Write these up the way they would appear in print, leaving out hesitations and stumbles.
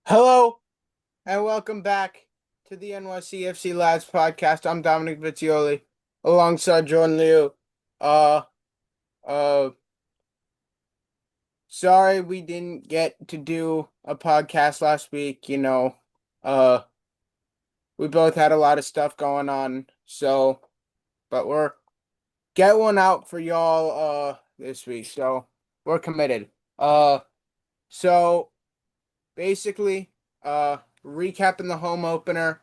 Hello and welcome back to the NYCFC Lads podcast. I'm Dominic alongside Jordan Liu. Uh, uh, sorry we didn't get to do a podcast last week. Uh, we both had a lot of stuff going on, but we're get one out for y'all this week. So we're committed. So basically, recapping the home opener.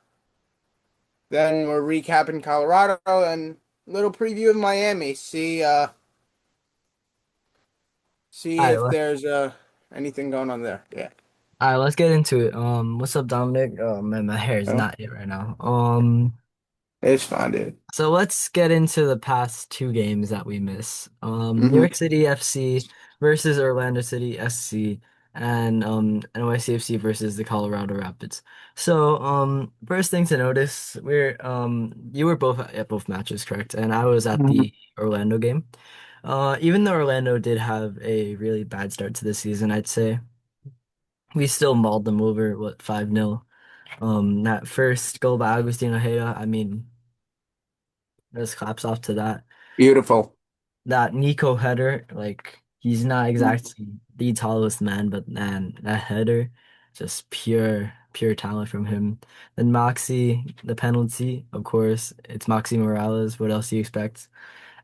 Then we're recapping Colorado and little preview of Miami. See All right, if there's anything going on there. Yeah. let's get into it. What's up, Dominic? Oh man, my hair is Oh, not it right now. it's fine, dude. So let's get into the past two games that we miss. New Hmm. York City FC versus Orlando City SC, and NYCFC versus the Colorado Rapids. So, first thing to notice, you were both at both matches, correct? And I was at Hmm. the Orlando game. Even though Orlando did have a really bad start to the season, I'd say. We still mauled them over, what, 5-0. That first goal by Agustin Ojeda, I mean, just claps off to that. Beautiful. That Nico header, like, he's not exactly the tallest man, but man, that header, just pure talent from him. Then Moxie, the penalty, of course, it's Moxie Morales. What else do you expect?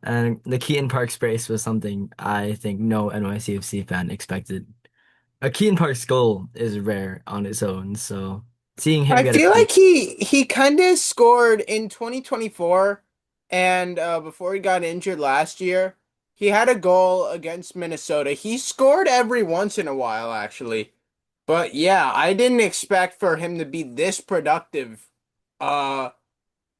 And the Keaton Parks brace was something I think no NYCFC fan expected. A Keaton Parks goal is rare on its own, so seeing him I get a feel piece. like he kind of scored in 2024 and before he got injured last year, he had a goal against Minnesota. He scored every once in a while actually. But yeah, I didn't expect for him to be this productive. Uh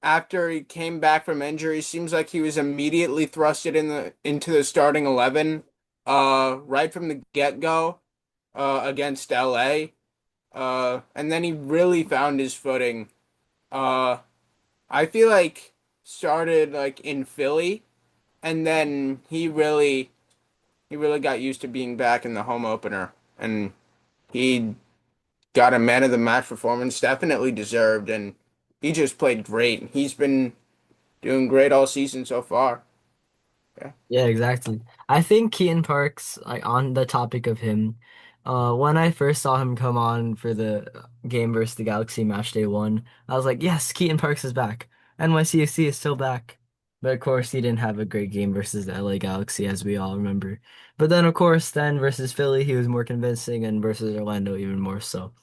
After he came back from injury, seems like he was immediately thrusted into the starting 11 right from the get-go against LA. And then he really found his footing. Uh I feel like started like in Philly and then he really got used to being back in the home opener and he got a man of the match performance, definitely deserved, and he just played great. He's been doing great all season so far. Yeah. Yeah, exactly. I think Keaton Parks, like on the topic of him, when I first saw him come on for the game versus the Galaxy match day one, I was like, yes, Keaton Parks is back. NYCFC is still back. But of course, he didn't have a great game versus the LA Galaxy, as we all remember. But then, of course, then versus Philly, he was more convincing, and versus Orlando, even more so.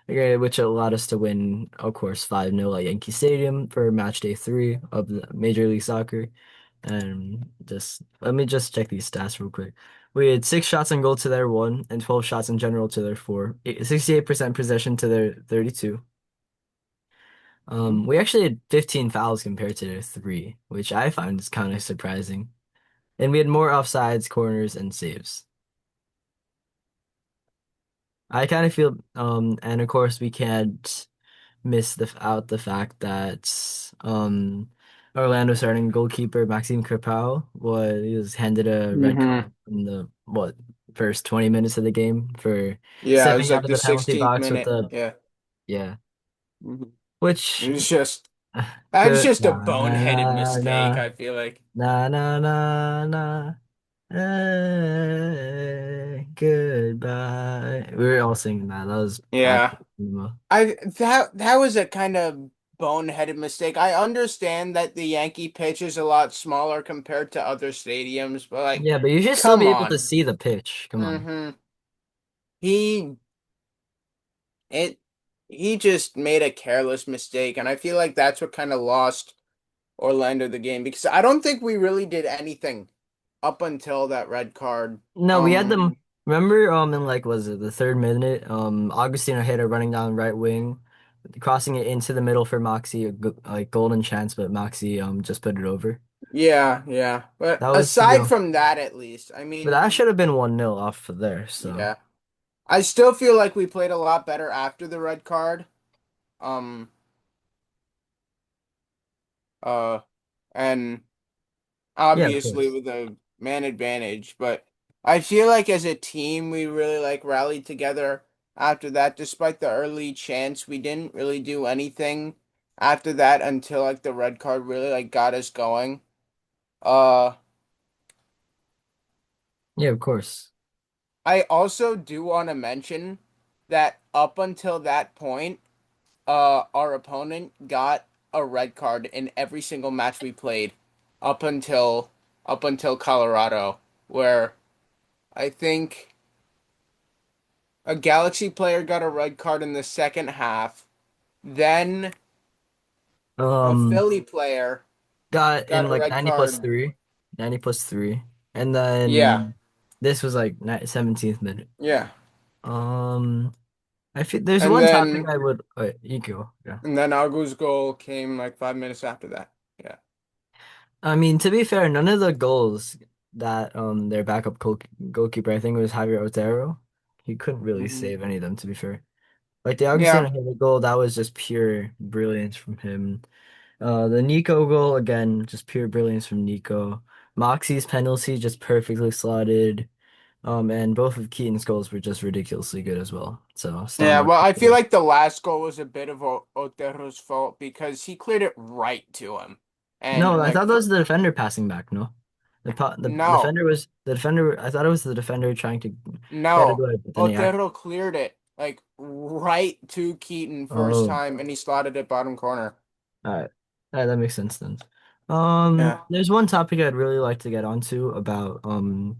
Okay, which allowed us to win, of course, 5-0 at Yankee Stadium for match day three of the Major League Soccer. And just let me just check these stats real quick. We had 6 shots on goal to their one and 12 shots in general to their four. 68% possession to their 32. We actually had 15 fouls compared to their three, which I find is kind of surprising. And we had more offsides, corners, and saves. I kind of feel, and of course we can't miss the fact that Orlando starting goalkeeper Maxime Crepeau was handed a red Hmm. card in the first 20 minutes of the game for Yeah, it was stepping out like of the the penalty 16th box with minute. the Yeah. yeah, Hmm. It which was just that's good just a na na boneheaded na mistake, na I feel like. na na na na goodbye. We were all singing that. That was bad. Yeah. That was a kind of boneheaded mistake. I understand that the Yankee pitch is a lot smaller compared to other stadiums, but like, Yeah, but you should still come be able to on. see the pitch. Come on. Hmm. He it he just made a careless mistake, and I feel like that's what kind of lost Orlando the game because I don't think we really did anything up until that red card. No, we had them. Remember, in like was it the third minute? Augustino hit a running down right wing, crossing it into the middle for Moxie, like golden chance, but Moxie just put it over. Yeah, yeah. But That was aside still, from that, at least, I but that mean, should have been 1-0 off of there. So yeah. I still feel like we played a lot better after the red card. Um, uh, and yeah, of obviously course. with a man advantage, but I feel like as a team we really like rallied together. after that. Despite the early chance, we didn't really do anything after that until like the red card really like got us going. Uh, Yeah, of course. I also do want to mention that up until that point, our opponent got a red card in every single match we played up until up until Colorado, where I think a Galaxy player got a red card in the second half. Then a Um, Philly player got got in a like red 90 plus card. 3, 90 plus 3. And Yeah, then this was like 17th minute. yeah. Um, I feel there's And one topic then I would, you go. Yeah. and then Agu's goal came like 5 minutes after that. Yeah. I mean, to be fair, none of the goals that their backup goalkeeper, I think it was Javier Otero, he couldn't really Hmm. save any of them, to be fair. Like the Yeah. Augustino Hiller goal, that was just pure brilliance from him. The Nico goal, again, just pure brilliance from Nico. Moxie's penalty just perfectly slotted. And both of Keaton's goals were just ridiculously good as well. So star Yeah, mark. well, I feel like the last goal was a bit of Otero's fault because he cleared it right to him. No, And I like thought that was the defender passing back. No, the no, defender was the defender. I thought it was the defender trying to get it no. away, but then he act. Otero cleared it like right to Keaton first Oh, time and he slotted it bottom corner. all right, that makes sense then. Yeah. There's one topic I'd really like to get onto about um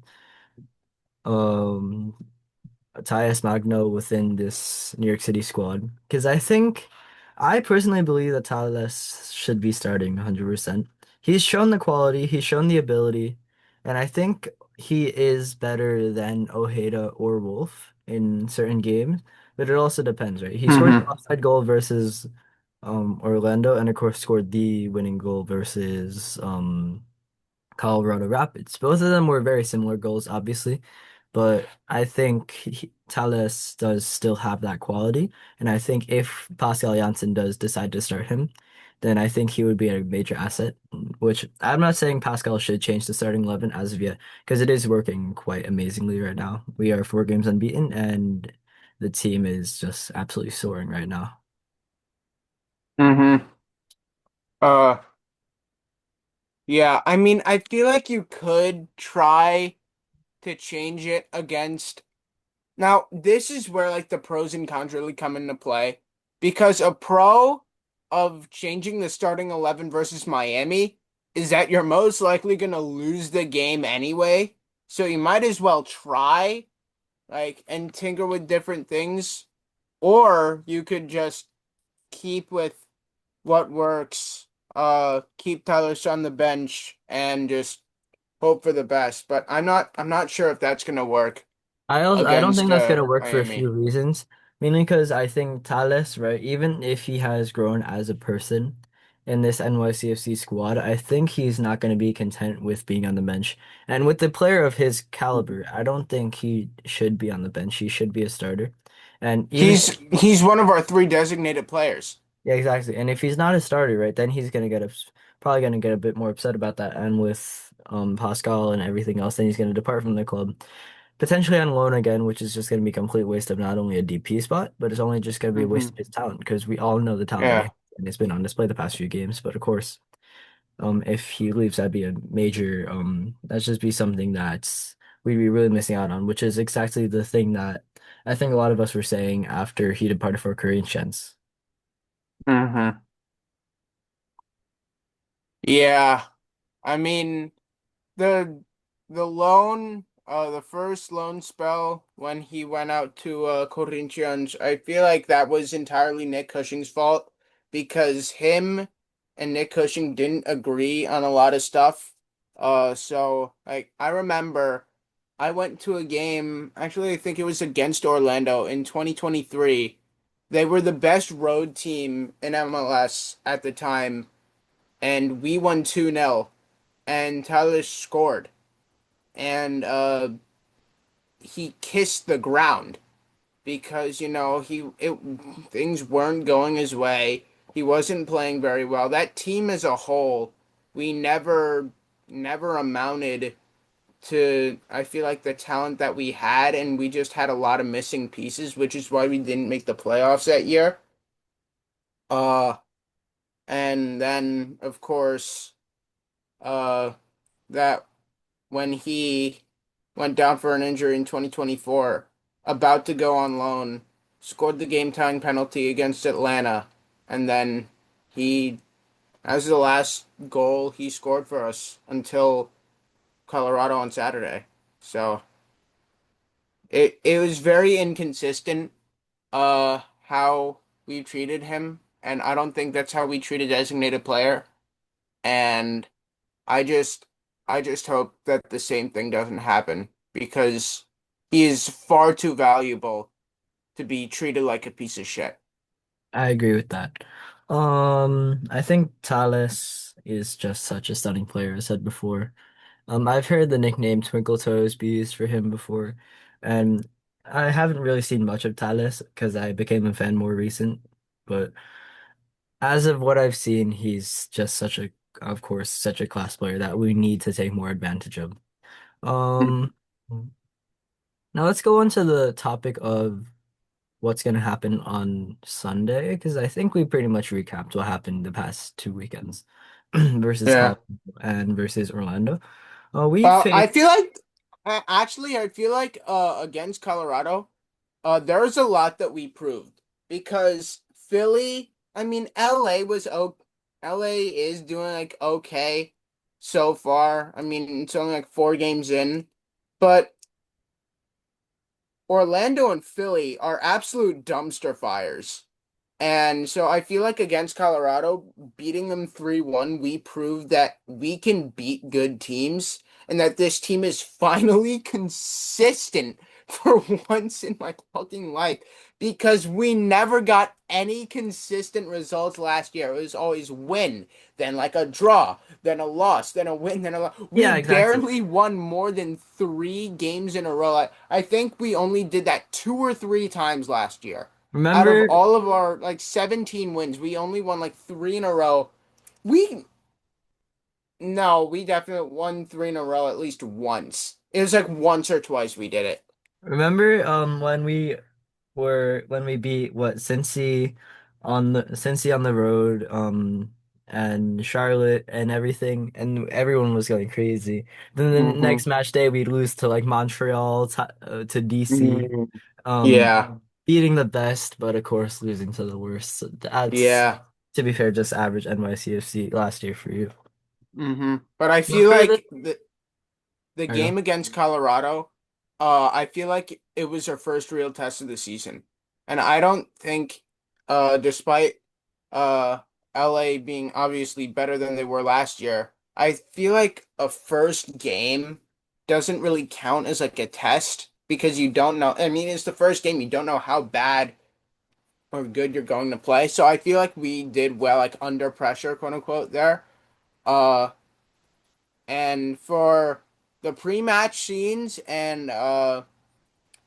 Tyus Magno within this New York City squad. Because I personally believe that Tyus should be starting 100%. He's shown the quality, he's shown the ability, and I think he is better than Ojeda or Wolf in certain games. But it also depends, right? He scored the Hmm. offside goal versus Orlando, and of course scored the winning goal versus Colorado Rapids. Both of them were very similar goals, obviously, but I think Thales does still have that quality, and I think if Pascal Janssen does decide to start him, then I think he would be a major asset. Which I'm not saying Pascal should change the starting 11 as of yet, because it is working quite amazingly right now. We are 4 games unbeaten, and the team is just absolutely soaring right now. Hmm. Uh, yeah, I mean, I feel like you could try to change it against. Now, this is where like the pros and cons really come into play because a pro of changing the starting 11 versus Miami is that you're most likely going to lose the game anyway. So you might as well try like and tinker with different things, or you could just keep with what works. Keep Tyler on the bench and just hope for the best. But I'm not sure if that's going to work I don't think against that's gonna work for a few Miami. reasons. Mainly because I think Thales, right, even if he has grown as a person in this NYCFC squad, I think he's not gonna be content with being on the bench. And with the player of his caliber, I don't think he should be on the bench. He should be a starter. And even He's one of our three designated players. yeah, exactly. And if he's not a starter, right, then he's gonna probably gonna get a bit more upset about that. And with Pascal and everything else, then he's gonna depart from the club. Potentially on loan again, which is just going to be a complete waste of not only a DP spot, but it's only just going to be a waste of Hmm. his talent because we all know the talent that he Yeah. has and it's been on display the past few games. But of course, if he leaves, that'd be a major that'd just be something that's we'd be really missing out on, which is exactly the thing that I think a lot of us were saying after he departed for Corinthians. Hmm. Yeah. I mean, the the first loan spell when he went out to Corinthians, I feel like that was entirely Nick Cushing's fault because him and Nick Cushing didn't agree on a lot of stuff. So like I remember I went to a game, actually I think it was against Orlando in 2023. They were the best road team in MLS at the time, and we won 2-0 and Tyler scored and he kissed the ground because things weren't going his way. He wasn't playing very well. That team as a whole, we never amounted to I feel like the talent that we had, and we just had a lot of missing pieces, which is why we didn't make the playoffs that year. Uh, and then of course, uh, that when he went down for an injury in 2024, about to go on loan, scored the game-tying penalty against Atlanta, and then he, as the last goal he scored for us until Colorado on Saturday. So it was very inconsistent how we treated him, and I don't think that's how we treat a designated player. And I just I just hope that the same thing doesn't happen because he is far too valuable to be treated like a piece of shit. I agree with that. I think Thales is just such a stunning player, as I said before. I've heard the nickname Twinkle Toes be used for him before, and I haven't really seen much of Thales because I became a fan more recent. But as of what I've seen, he's just of course, such a class player that we need to take more advantage of. Um, Now let's go on to the topic of what's going to happen on Sunday, because I think we pretty much recapped what happened the past 2 weekends versus Yeah. Colorado and versus Orlando. We I faced, feel like actually I feel like against Colorado, there's a lot that we proved because Philly, I mean LA was okay. LA is doing like okay so far. I mean, it's only like 4 games in, but Orlando and Philly are absolute dumpster fires. And so I feel like against Colorado, beating them 3-1, we proved that we can beat good teams and that this team is finally consistent for once in my fucking life because we never got any consistent results last year. It was always win, then like a draw, then a loss, then a win, then a loss. We yeah, exactly. barely won more than 3 games in a row. I think we only did that 2 or 3 times last year. Out of Remember, all of our like 17 wins, we only won like 3 in a row. We No, we definitely won 3 in a row at least once. It was like once or twice we did it. when we beat what Cincy on the road, and Charlotte and everything, and everyone was going crazy. Then the Hmm. next match day we'd lose to like Montreal, to DC, Mm. um, Yeah. beating the best, but of course losing to the worst. So that's, Yeah. to be fair, just average NYCFC last year for you. But I But feel for the like the There you game go. against Colorado, I feel like it was our first real test of the season. And I don't think, despite uh LA being obviously better than they were last year, I feel like a first game doesn't really count as like a test because you don't know. I mean, it's the first game, you don't know how bad or good you're going to play. So I feel like we did well, like under pressure, quote unquote, there. Uh, and for the pre-match scenes and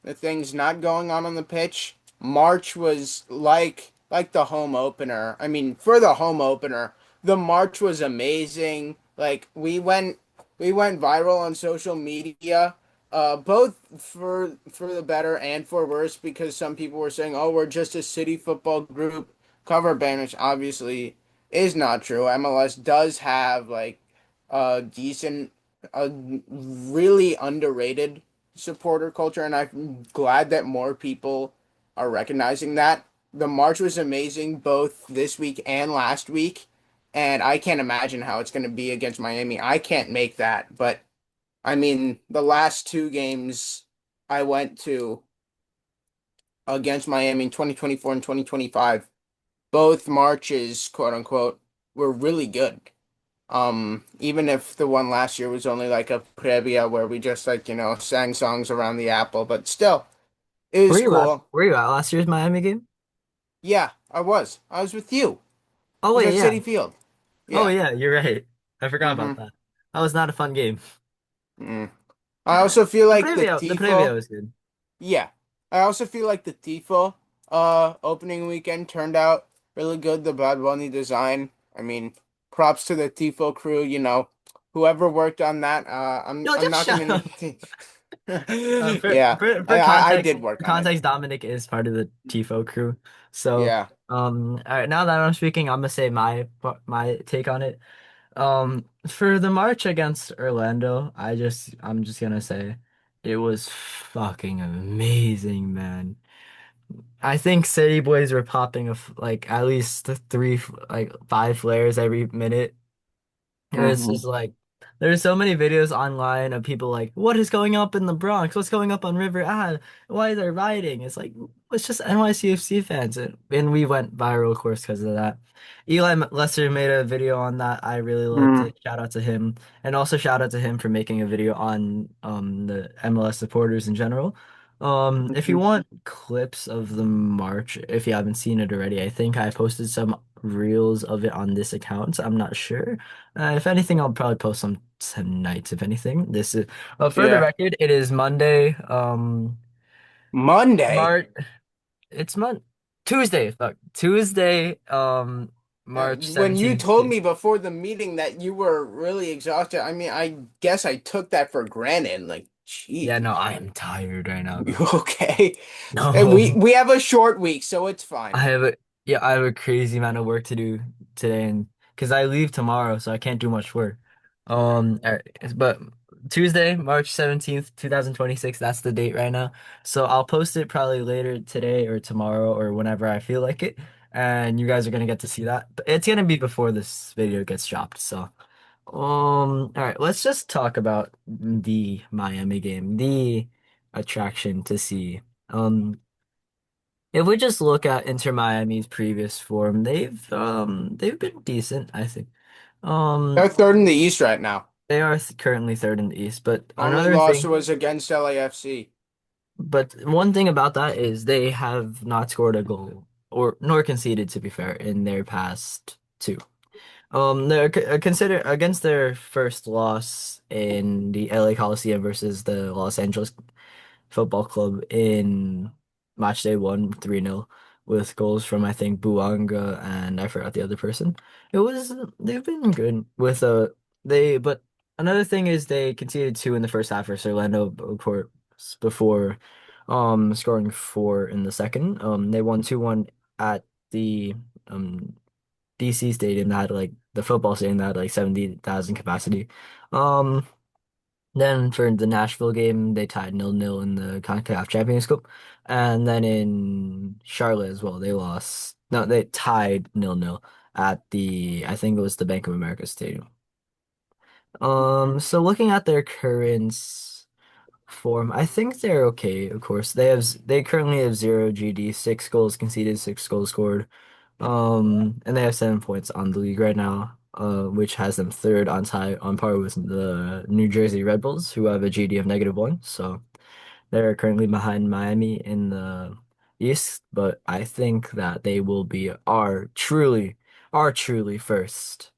the things not going on the pitch, March was like the home opener. I mean, for the home opener, the March was amazing. Like we went viral on social media, both for the better and for worse because some people were saying, "Oh, we're just a city football group cover band," which obviously is not true. MLS does have like a decent, a really underrated supporter culture, and I'm glad that more people are recognizing that. The March was amazing both this week and last week, and I can't imagine how it's going to be against Miami. I can't make that, but I mean, the last 2 games I went to against Miami in 2024 and 2025, both Marches, quote unquote, were really good. Even if the one last year was only like a previa where we just like, sang songs around the apple, but still, it was cool. Were you at last year's Miami game? Yeah, I was. I was with you. Oh It was wait, at yeah. City Field. Oh Yeah. yeah, you're right. I forgot about Mm-hmm. that. That was not a fun game. Mm. I also feel like the The preview Tifo, was good. yeah. I also feel like the Tifo opening weekend turned out really good. The Bad Bunny design. I mean, props to the Tifo crew, whoever worked on that. Yo, I'm just not shut gonna. up. For Yeah, for I did work on it. context, Dominic is part of the TIFO crew. So, Yeah. all right, now that I'm speaking, I'm gonna say my take on it. For the March against Orlando, I'm just gonna say it was fucking amazing, man. I think City Boys were popping like at least three, like five flares every minute. It was Hmm. just like there's so many videos online of people like, what is going up in the Bronx? What's going up on River? Ah, why they're rioting? It's like it's just NYCFC fans, and we went viral, of course, because of that. Lesser made a video on that. I really liked Mm. it. Shout out to him, and also shout out to him for making a video on the MLS supporters in general. If you want clips of the march, if you haven't seen it already, I think I posted some reels of it on this account. I'm not sure. If anything, I'll probably post some tonight, if anything. This is for the Yeah. record, it is Monday. Monday. March it's Tuesday, fuck. Tuesday, March When you 17th. told me before the meeting that you were really exhausted, I mean, I guess I took that for granted. Like, Yeah, no, jeez. I am tired right now, You though. okay? And we No. we have a short week, so it's I fine. have a yeah, I have a crazy amount of work to do today and because I leave tomorrow, so I can't do much work. But Tuesday, March 17th, 2026, that's the date right now. So I'll post it probably later today or tomorrow or whenever I feel like it. And you guys are gonna get to see that. But it's gonna be before this video gets dropped. So all right, let's just talk about the Miami game, the attraction to see. If we just look at Inter Miami's previous form, they've been decent, I think. They're Um third in the East right now. they are currently third in the East, but Only another loss thing, was against LAFC. but one thing about that is they have not scored a goal or nor conceded, to be fair, in their past two. They're consider against their first loss in the LA Coliseum versus the Los Angeles Football Club in match day one, 3-0, with goals from I think Buanga and I forgot the other person. It was they've been good with but another thing is they conceded two in the first half versus Orlando before scoring four in the second. They won 2-1 at the um DC stadium that had like the football stadium that had like 70,000 capacity. Um then for the Nashville game, they tied 0-0 in the CONCACAF Champions Cup. And then in Charlotte as well, they lost. No, they tied 0-0 at I think it was the Bank of America Stadium. So looking at their current form, I think they're okay, of course. They currently have zero GD, six goals conceded, six goals scored. And they have 7 points on the league right now, which has them third on par with the New Jersey Red Bulls, who have a GD of -1. So they're currently behind Miami in the East, but I think that they will be our truly first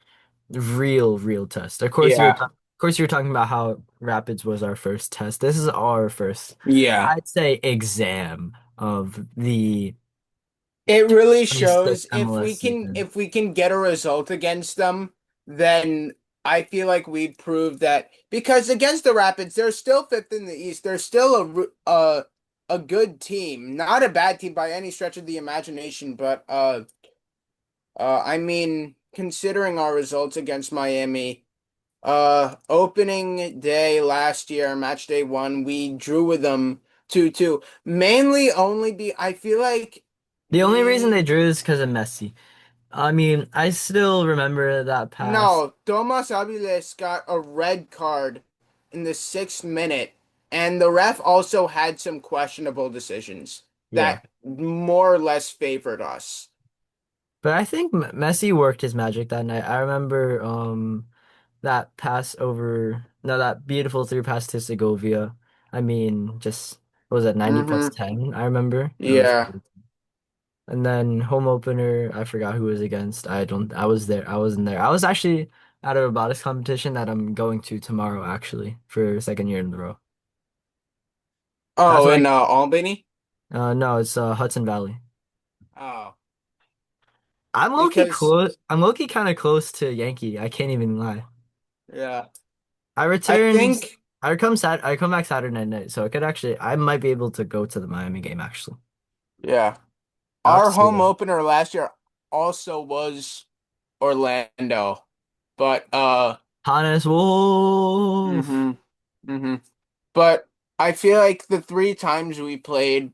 real test. Yeah. Of course you were talking about how Rapids was our first test. This is our first, Yeah. I'd say, exam of the It really 26 shows MLS season. if we can get a result against them, then I feel like we've proved that because against the Rapids, they're still fifth in the East. They're still a good team, not a bad team by any stretch of the imagination, but I mean, considering our results against Miami, opening day last year, match day one, we drew with them 2-2. Mainly only I feel like The only reason they we drew is because of Messi. I mean, I still remember that pass. no, Tomas Aviles got a red card in the 6th minute, and the ref also had some questionable decisions Yeah. that more or less favored us. But I think Messi worked his magic that night. I remember that pass over no that beautiful through pass to Segovia. I mean, just what was that 90 plus Mm-hmm. 10, I remember. It was Yeah. and then home opener, I forgot who was against. I was there. I wasn't there. I was actually at a robotics competition that I'm going to tomorrow actually for second year in a row. That's Oh, why in Albany? no, it's Hudson Valley. Oh, I'm low-key because close. I'm low-key kind of close to Yankee. I can't even lie. Yeah. I I returned. think, I come back Saturday night, so I could actually. I might be able to go to the Miami game actually. yeah. I'll have Our to see home that. opener last year also was Orlando. But Hannes Wolf. hmm hmm But I feel like the three times we played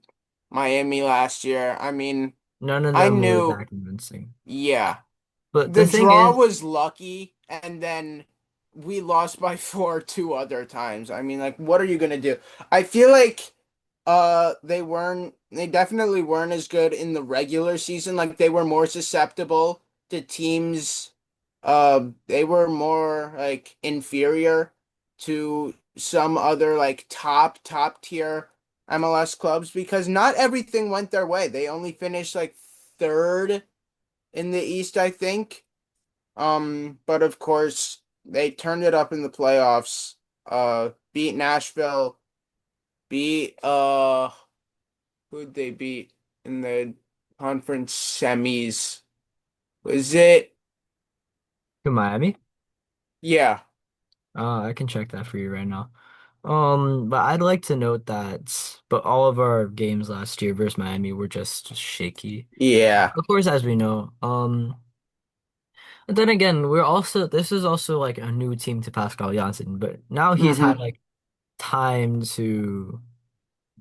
Miami last year, I mean, None of I them were knew, that convincing. yeah. But The the thing draw is, was lucky, and then we lost by four two other times. I mean, like, what are you gonna do? I feel like they definitely weren't as good in the regular season. Like they were more susceptible to teams. They were more like inferior to some other like top tier MLS clubs because not everything went their way. They only finished like third in the East, I think. But of course, they turned it up in the playoffs. Beat Nashville, beat who'd they beat in the conference semis? Was it? to Miami. Yeah. I can check that for you right now. But I'd like to note that, but all of our games last year versus Miami were just shaky. Yeah. Of course, as we know. But then again, this is also like a new team to Pascal Janssen, but now he's had hmm like time to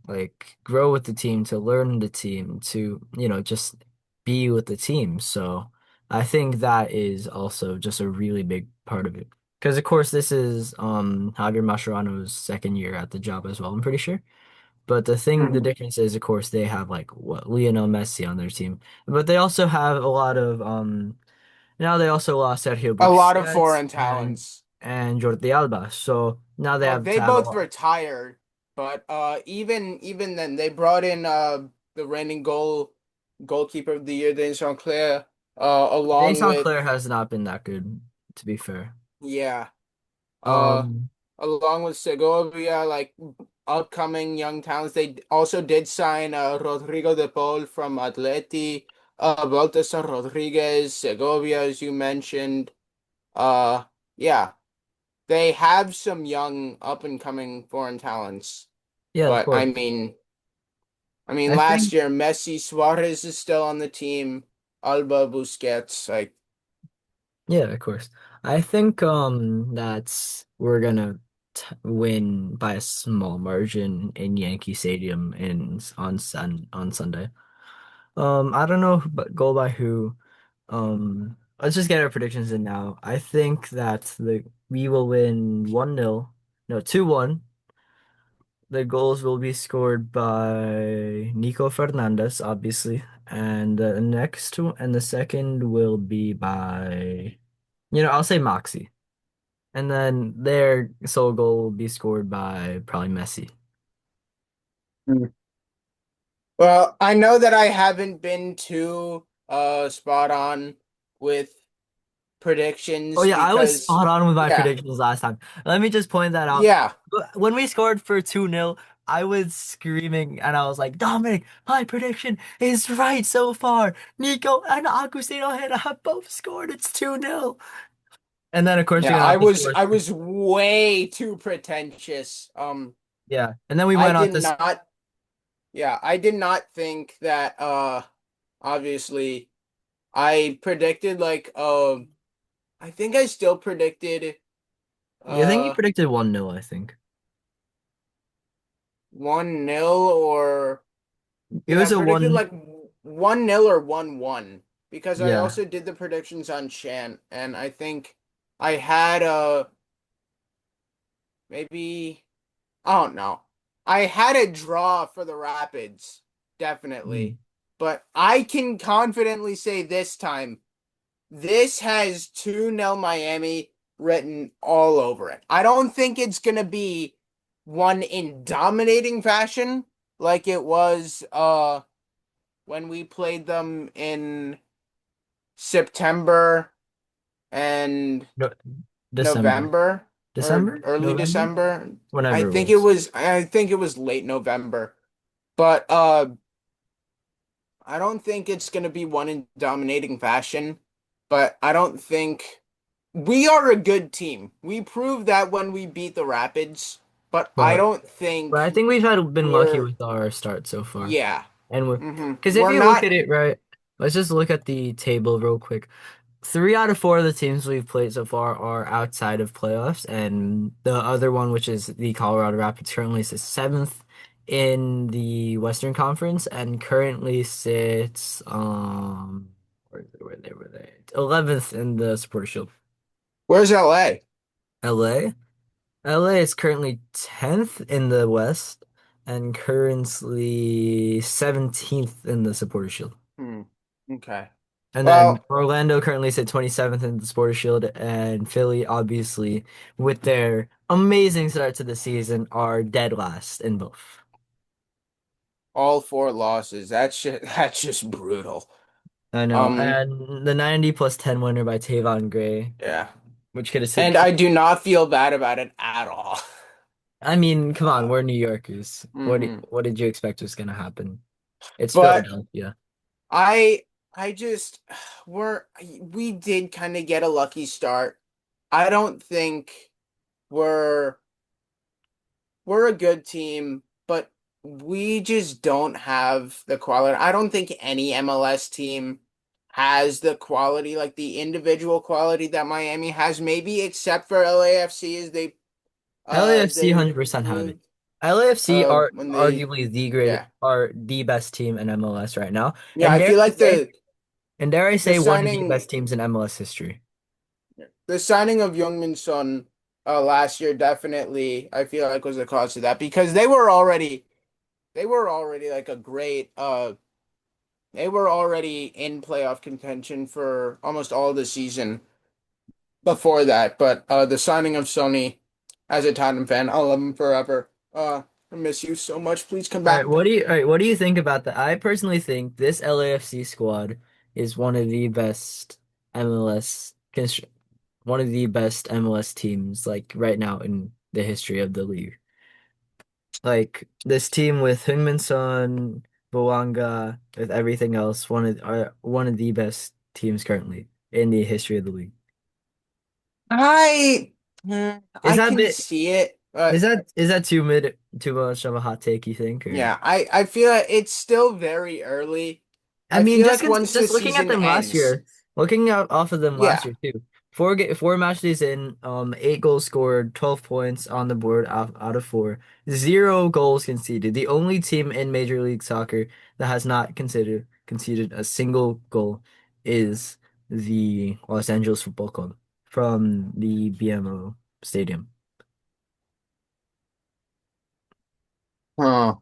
like grow with the team, to learn the team, to, just be with the team. So I think that is also just a really big part of it. Because of course this is Javier Mascherano's second year at the job as well, I'm pretty sure. But the hmm difference is, of course, they have like what Lionel Messi on their team, but they also have a lot of now they also lost Sergio A lot of Busquets foreign talents. and Jordi Alba. So now they Well, have they to have a both lot. retired, but even then they brought in the reigning goalkeeper of the year, Denis Jean-Clair, James along with Claire has not been that good, to be fair. yeah. uh Um, Along with Segovia, like upcoming young talents. They also did sign Rodrigo de Paul from Atleti, Baltasar Rodriguez, Segovia, as you mentioned. Uh, yeah, they have some young up and coming foreign talents. yeah, of But course. I mean, I last think, year Messi, Suarez is still on the team. Alba, Busquets, like, yeah, of course. I think that's we're gonna t win by a small margin in Yankee Stadium on Sunday. I don't know, but go by who. Let's just get our predictions in now. I think that the we will win 1-0. No, 2-1. The goals will be scored by Nico Fernandez, obviously. And the second will be by, I'll say Moxie. And then their sole goal will be scored by probably Messi. mm. Well, I know that I haven't been too spot on with Oh predictions yeah, I was because spot on with my yeah, predictions last time. Let me just point that out. yeah, When we scored for 2-0, I was screaming and I was like, Dominic, my prediction is right so far. Nico and Agustino Hera have both scored. It's 2-0. And then of course we yeah. got off the I force. was way too pretentious. Yeah. And then we I went on did to not yeah, I did not think that obviously I predicted like I think I still predicted yeah, I think you uh predicted 1-0, I think. 1-0 or It yeah, I was a predicted one. like 1-0 or 1-1 because I Yeah. also did the predictions on Shan and I think I had maybe I don't know. I had a draw for the Rapids, Mm. definitely. But I can confidently say this time, this has 2-0 Miami written all over it. I don't think it's going to be one in dominating fashion like it was when we played them in September and No, December. November or December? early November? December. Whenever it was. I think it was late November. But I don't think it's going to be one in dominating fashion, but I don't think we are a good team. We proved that when we beat the Rapids, but I But don't but I think think we've had been lucky we're with our start so far. yeah. And with because if We're you look not at it right, let's just look at the table real quick. Three out of four of the teams we've played so far are outside of playoffs, and the other one, which is the Colorado Rapids, currently sits seventh in the Western Conference and currently sits where they 11th in the Supporter Shield. where's LA? LA LA is currently 10th in the West and currently 17th in the Supporter Shield. Hmm. Okay. And then Well, Orlando currently sit 27th in the Supporter Shield, and Philly, obviously, with their amazing start to the season, are dead last in both. all four losses. That's just brutal. I know. Um, And the 90 plus 10 winner by Tavon Gray, yeah. which could have And I do not feel bad about it at all. I mean, come on, Uh, we're New Yorkers. mhm. What did you expect was gonna happen? It's But Philadelphia. I I just we're we did kind of get a lucky start. I don't think we're we're a good team, but we just don't have the quality. I don't think any MLS team has the quality, like the individual quality that Miami has, maybe except for LAFC as LAFC they 100% have it. moved LAFC are when they arguably yeah. the best team in MLS right now. Yeah, I feel like And dare I the say one of the signing best teams in MLS history. the signing of Youngmin Son last year definitely I feel like was the cause of that because they were already like a great they were already in playoff contention for almost all the season before that. But the signing of Sony as a Tottenham fan, I'll love him forever. I miss you so much. Please come back. All right, what do you think about that? I personally think this LAFC squad is one of the best MLS constr- one of the best MLS teams like right now in the history of the league. Like this team with Heung-min Son, Bouanga, with everything else, one of the best teams currently in the history of the league. I Is I that can bit see it, but is that too much of a hot take, you think, or? yeah, I feel like it's still very early. I I mean, feel like once the just looking at season them last ends, year, looking out off of them last yeah. year too. Four match days in, 8 goals scored, 12 points on the board out of four, 0 goals conceded. The only team in Major League Soccer that has not conceded a single goal is the Los Angeles Football Club from the BMO Stadium. Huh.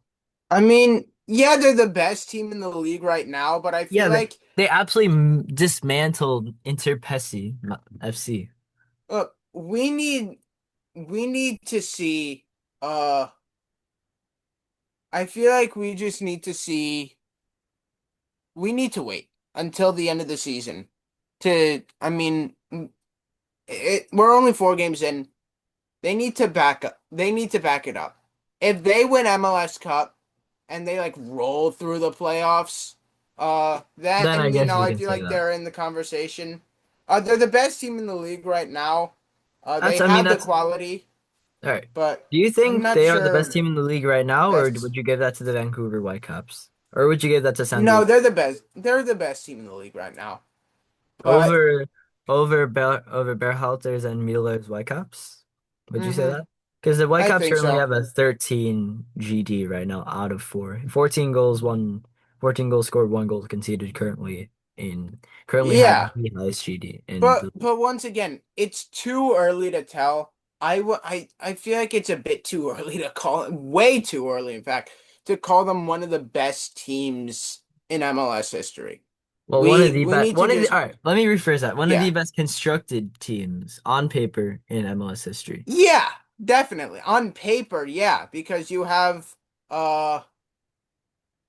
I mean, yeah, they're the best team in the league right now, but I feel Yeah, like they absolutely dismantled Interpesi FC. we need to see uh I feel like we just need to see we need to wait until the end of the season to I mean we're only 4 games in. They need to back up. They need to back it up. If they win MLS Cup and they like roll through the playoffs, Then I then guess we I can feel say like that. they're in the conversation. They're the best team in the league right now. They I mean, have the that's quality, all right. but Do you I'm think not they are the best sure team in the league right now, or best. would you give that to the Vancouver Whitecaps? Or would you give that to San No, Diego? they're the best. They're the best team in the league right now. But Over over Berhalter's and Mueller's Whitecaps? Would you say hmm that? Because the I Whitecaps think currently so. have a 13 GD right now out of four. 14 goals scored, 1 goal conceded currently have Yeah, the highest GD in but the league. but once again, it's too early to tell. I feel like it's a bit too early to call, way too early, in fact, to call them one of the best teams in MLS history. Well, one of the We best, need to all just right, let me rephrase that. One of the yeah. best constructed teams on paper in MLS history. Yeah, definitely. On paper, yeah, because you have uh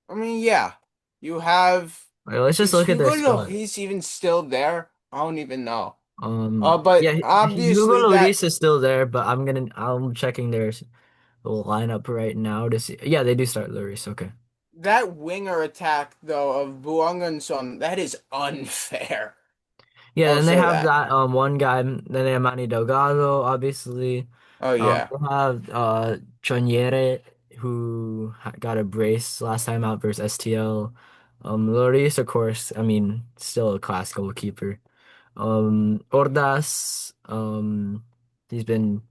I mean, yeah. You have All right, let's just is look at their Hugo squad. Lloris even still there? I don't even know. But Yeah, Hugo obviously that Lloris is still there, but I'm checking their lineup right now to see. Yeah, they do start Lloris. Okay. that winger attack though of Buanganson, that is unfair. Yeah, then they Also have that. that one guy. Then they have Manny Delgado, obviously. Oh yeah. They have Choniere, who got a brace last time out versus STL. Loris, of course. I mean, still a class goalkeeper. Ordaz. He's been.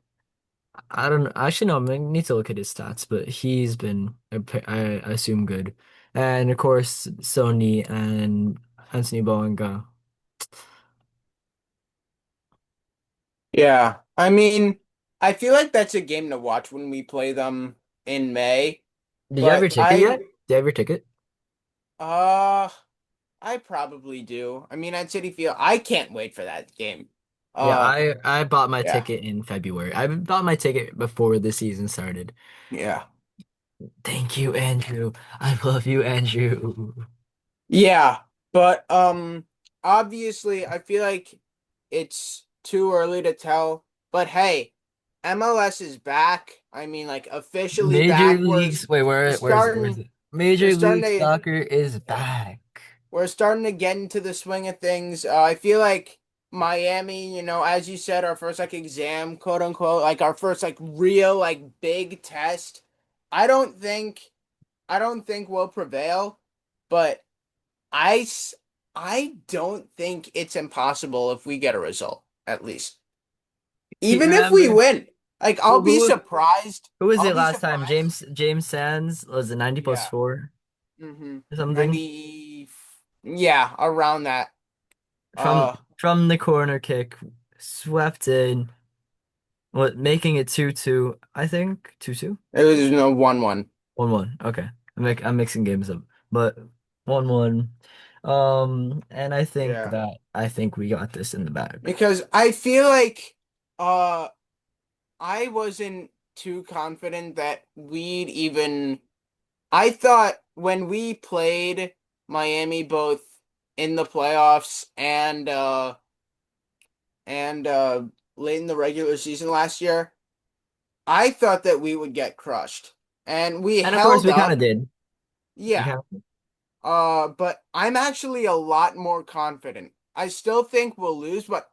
I don't actually no. I need to look at his stats, but he's been, I assume, good. And of course, Sony and Anthony Boanga. Yeah. I mean, I feel like that's a game to watch when we play them in May. Did you have your But ticket yet? Did you have your ticket? uh I probably do. I mean, at City Field, I can't wait for that game. Yeah, Uh I bought my yeah. ticket in February. I bought my ticket before the season started. Yeah. Thank you, Andrew. I love you, Andrew. Yeah, but obviously I feel like it's too early to tell. But hey, MLS is back. I mean like officially Major back. Leagues. Wait, where is Starting it? we're Major starting League to Soccer is yeah, back. we're starting to get into the swing of things. I feel like Miami, as you said, our first like exam, quote unquote, like our first like real like big test. I don't think I don't think we'll prevail, but I, s- I don't think it's impossible if we get a result, at least. You Even if we remember win. Like, I'll be surprised. who was I'll it be last time? surprised. James Sands was it 90 plus Yeah. 4 Mm-hmm. or something? 90. Yeah, around that. From Uh, from the corner kick, swept in, what making it 2-2, I think. 2-2? it was no 1-1. 1-1. Okay. I'm mixing games up. But 1-1. And Yeah. I think we got this in the bag. Because I feel like uh I wasn't too confident that we'd even I thought when we played Miami both in the playoffs and late in the regular season last year, I thought that we would get crushed. And we And of course held we kind up. of did. We Yeah. kind But I'm actually a lot more confident. I still think we'll lose, but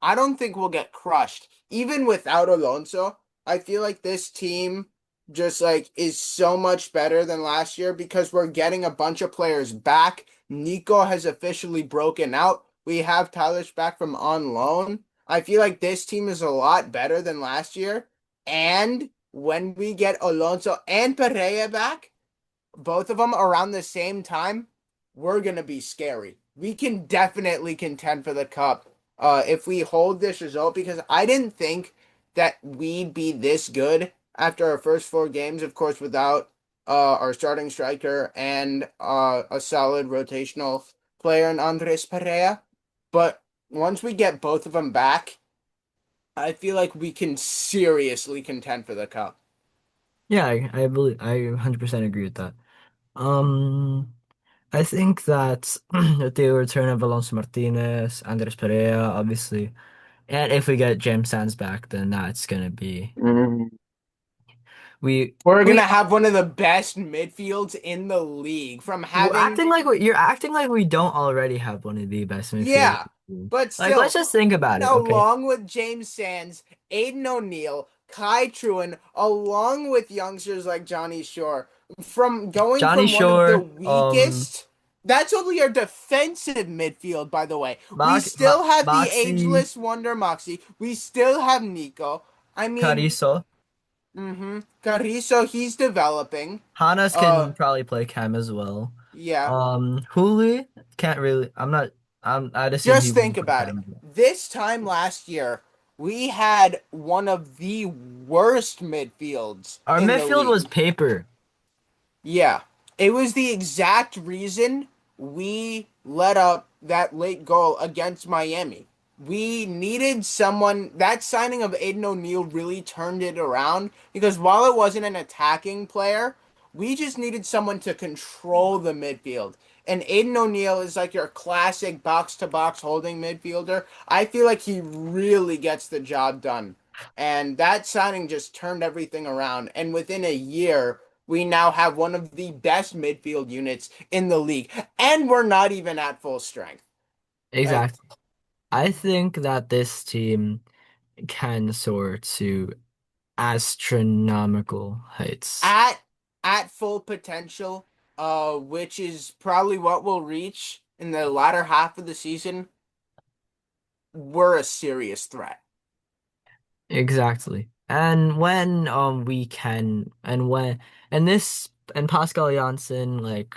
I don't think we'll get crushed. Even without Alonso, I feel like this team just like is so much better than last year because we're getting a bunch of players back. Nico has officially broken out. We have Tyler back from on loan. I feel like this team is a lot better than last year. And when we get Alonso and Pereira back, both of them around the same time, we're gonna be scary. We can definitely contend for the cup if we hold this result because I didn't think that we'd be this good after our first four games, of course, without our starting striker and a solid rotational player in Andres Perea. But once we get both of them back, I feel like we can seriously contend for the cup. Yeah, I believe I 100% agree with that. Um, I think that with the return of Alonso Martinez, Andres Perea, obviously, and if we get James Sands back, then that's gonna be Mhm. we We're we gonna have one of the best midfields in the league from having, acting like you're acting like we don't already have one of the best midfielders. yeah, but Like, let's still, just think about it, okay? along with James Sands, Aiden O'Neal, Kai Truan, along with youngsters like Johnny Shore, from going Johnny from one of the Shore, weakest. That's only our defensive midfield, by the way. We still have the Moxie, ageless wonder Moxie. We still have Nico. I mean, Cariso. Carrizo, he's developing. Hanas Uh, can probably play chem as well. yeah. Hooli can't really. I'd assume he Just wouldn't think play about it. chem. This time last year, we had one of the worst midfields Our in the midfield was league. paper. Yeah, it was the exact reason we let up that late goal against Miami. We needed someone. That signing of Aiden O'Neal really turned it around because while it wasn't an attacking player, we just needed someone to control the midfield. And Aiden O'Neal is like your classic box to box holding midfielder. I feel like he really gets the job done. And that signing just turned everything around. And within a year, we now have one of the best midfield units in the league. And we're not even at full strength. Like, Exactly. I think that this team can soar to astronomical heights. At full potential, which is probably what we'll reach in the latter half of the season, we're a serious threat. Exactly. And when we can and when and this and Pascal Janssen, like,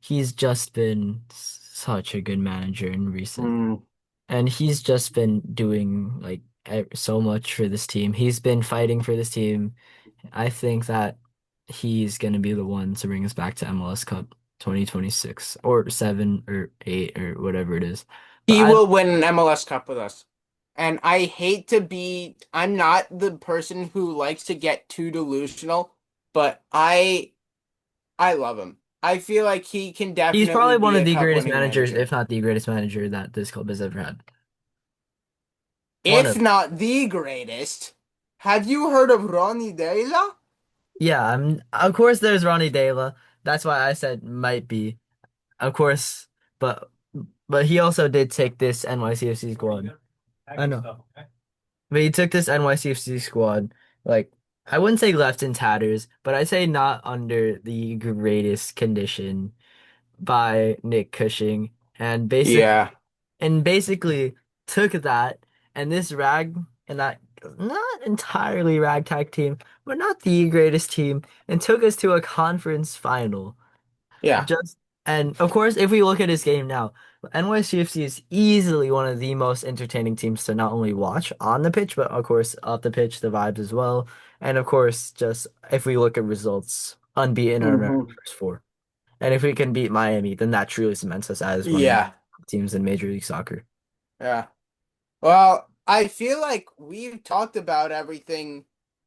he's just been such a good manager in recent, Mm. and he's just been doing like so much for this team. He's been fighting for this team. I think that he's gonna be the one to bring us back to MLS Cup 2026 or 7 or 8 or whatever it is. But He I will win an MLS Cup with us. And I hate to be, I'm not the person who likes to get too delusional, but I love him. I feel like he can He's definitely probably one be of a the cup greatest winning managers, manager. if not the greatest manager that this club has ever had. One If of not the greatest. Have you heard of Ronnie Deila? Yeah, of course there's Ronnie Dela. That's why I said might be. Of course, but but he also did take this NYCFC squad. I know. But he took this NYCFC squad, like, I wouldn't say left in tatters, but I'd say not under the greatest condition by Nick Cushing, and Yeah. basically took that and this rag and that not entirely ragtag team, but not the greatest team, and took us to a conference final. Yeah. Just and of course, if we look at his game now, NYCFC is easily one of the most entertaining teams to not only watch on the pitch, but of course off the pitch, the vibes as well. And of course, just if we look at results, unbeaten in our Hmm. first four. And if we can beat Miami, then that truly cements us as one of the Yeah. teams in Major League Soccer. Yeah. Well, I feel like we've talked about everything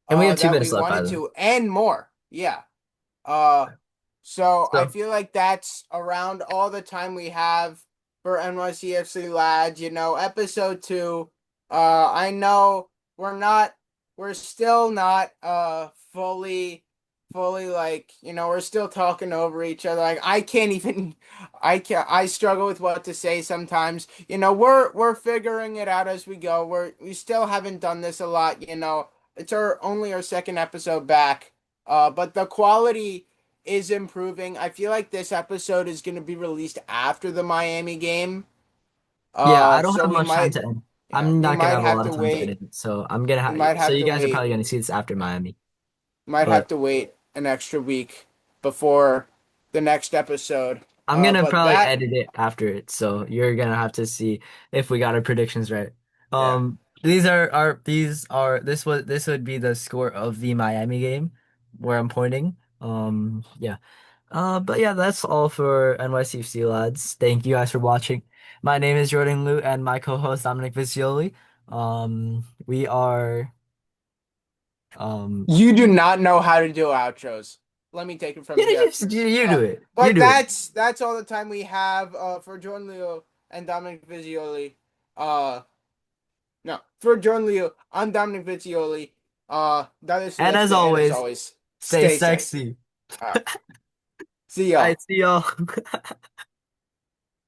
And we have two that we minutes left, by wanted the way. to and more. Yeah. Uh, so I So, feel like that's around all the time we have for NYCFC lads. You know, episode two. I know we're still not fully like, we're still talking over each other. Like I can't even, I struggle with what to say sometimes. We're figuring it out as we go. We still haven't done this a lot. It's only our second episode back. But the quality is improving. I feel like this episode is going to be released after the Miami game. yeah, I don't So have much time to edit. I'm we not gonna might have a have lot to of time to wait. edit it. So I'm gonna We have, might so have you to guys are wait. probably gonna see this after Miami. Might have But to wait an extra week before the next episode. I'm gonna But probably that, edit it after it, so you're gonna have to see if we got our predictions right. yeah. This would be the score of the Miami game where I'm pointing. Yeah. But yeah, that's all for NYCFC lads. Thank you guys for watching. My name is Jordan Liu and my co-host Dominic Vicioli. We are um You do not know how to do outros. Let me take it from you there. you do Uh, it. You but do it. that's all the time we have for Jordan Leo and Dominic Vizzioli. Uh, no, for Jordan Leo, I'm Dominic Vizzioli. That is And as Leche, and as always, always, stay stay safe. sexy. Uh, See I y'all. see y'all.